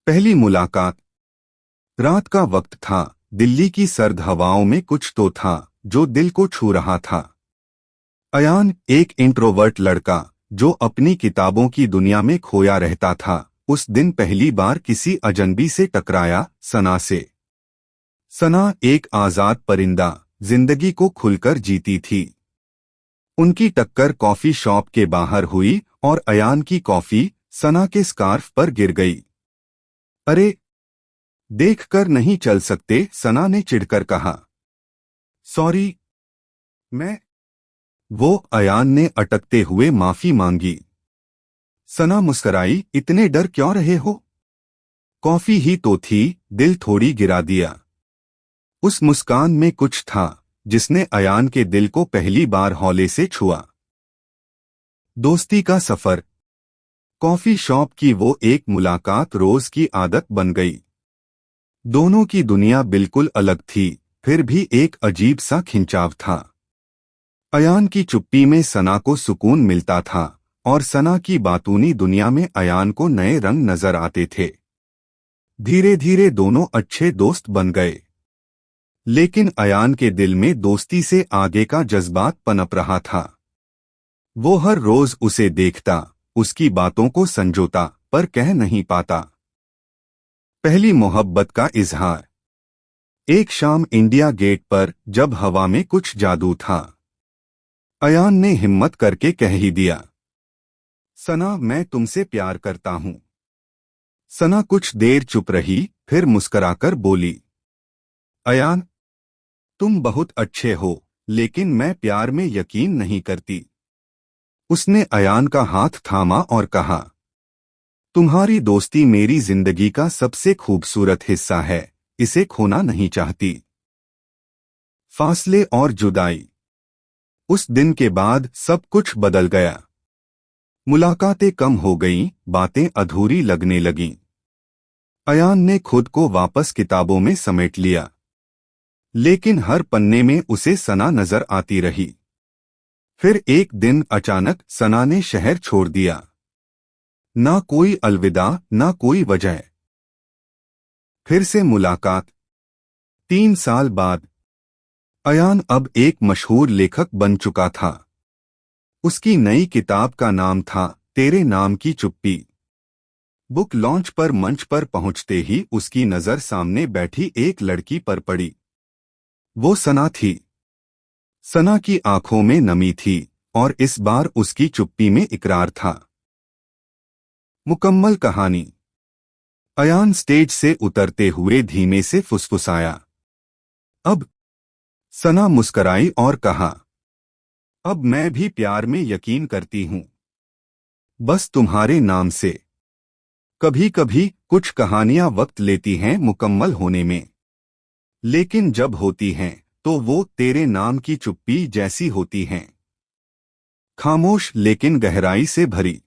पहली मुलाकात। रात का वक्त था। दिल्ली की सर्द हवाओं में कुछ तो था जो दिल को छू रहा था। अयान, एक इंट्रोवर्ट लड़का जो अपनी किताबों की दुनिया में खोया रहता था, उस दिन पहली बार किसी अजनबी से टकराया, सना से। सना एक आजाद परिंदा, जिंदगी को खुलकर जीती थी। उनकी टक्कर कॉफी शॉप के बाहर हुई और अयान की कॉफी सना के स्कार्फ पर गिर गई। अरे, देखकर नहीं चल सकते, सना ने चिढ़कर कहा। सॉरी, मैं। वो अयान ने अटकते हुए माफी मांगी। सना मुस्कराई, इतने डर क्यों रहे हो? कॉफी ही तो थी, दिल थोड़ी गिरा दिया। उस मुस्कान में कुछ था जिसने अयान के दिल को पहली बार हौले से छुआ। दोस्ती का सफर। कॉफी शॉप की वो एक मुलाकात रोज की आदत बन गई। दोनों की दुनिया बिल्कुल अलग थी, फिर भी एक अजीब सा खिंचाव था। अयान की चुप्पी में सना को सुकून मिलता था और सना की बातूनी दुनिया में अयान को नए रंग नजर आते थे। धीरे धीरे दोनों अच्छे दोस्त बन गए। लेकिन अयान के दिल में दोस्ती से आगे का जज्बात पनप रहा था। वो हर रोज उसे देखता, उसकी बातों को संजोता, पर कह नहीं पाता। पहली मोहब्बत का इजहार। एक शाम इंडिया गेट पर, जब हवा में कुछ जादू था, अयान ने हिम्मत करके कह ही दिया, सना, मैं तुमसे प्यार करता हूं। सना कुछ देर चुप रही, फिर मुस्कुराकर बोली, अयान, तुम बहुत अच्छे हो, लेकिन मैं प्यार में यकीन नहीं करती। उसने अयान का हाथ थामा और कहा, तुम्हारी दोस्ती मेरी जिंदगी का सबसे खूबसूरत हिस्सा है, इसे खोना नहीं चाहती। फासले और जुदाई। उस दिन के बाद सब कुछ बदल गया। मुलाकातें कम हो गईं, बातें अधूरी लगने लगीं। अयान ने खुद को वापस किताबों में समेट लिया, लेकिन हर पन्ने में उसे सना नजर आती रही। फिर एक दिन अचानक सना ने शहर छोड़ दिया। ना कोई अलविदा, ना कोई वजह। फिर से मुलाकात। 3 साल बाद। अयान अब एक मशहूर लेखक बन चुका था। उसकी नई किताब का नाम था तेरे नाम की चुप्पी। बुक लॉन्च पर मंच पर पहुंचते ही उसकी नजर सामने बैठी एक लड़की पर पड़ी। वो सना थी। सना की आंखों में नमी थी और इस बार उसकी चुप्पी में इकरार था। मुकम्मल कहानी। अयान स्टेज से उतरते हुए धीमे से फुसफुसाया, अब। सना मुस्कराई और कहा, अब मैं भी प्यार में यकीन करती हूं, बस तुम्हारे नाम से। कभी कभी कुछ कहानियां वक्त लेती हैं मुकम्मल होने में, लेकिन जब होती हैं तो वो तेरे नाम की चुप्पी जैसी होती हैं। खामोश लेकिन गहराई से भरी।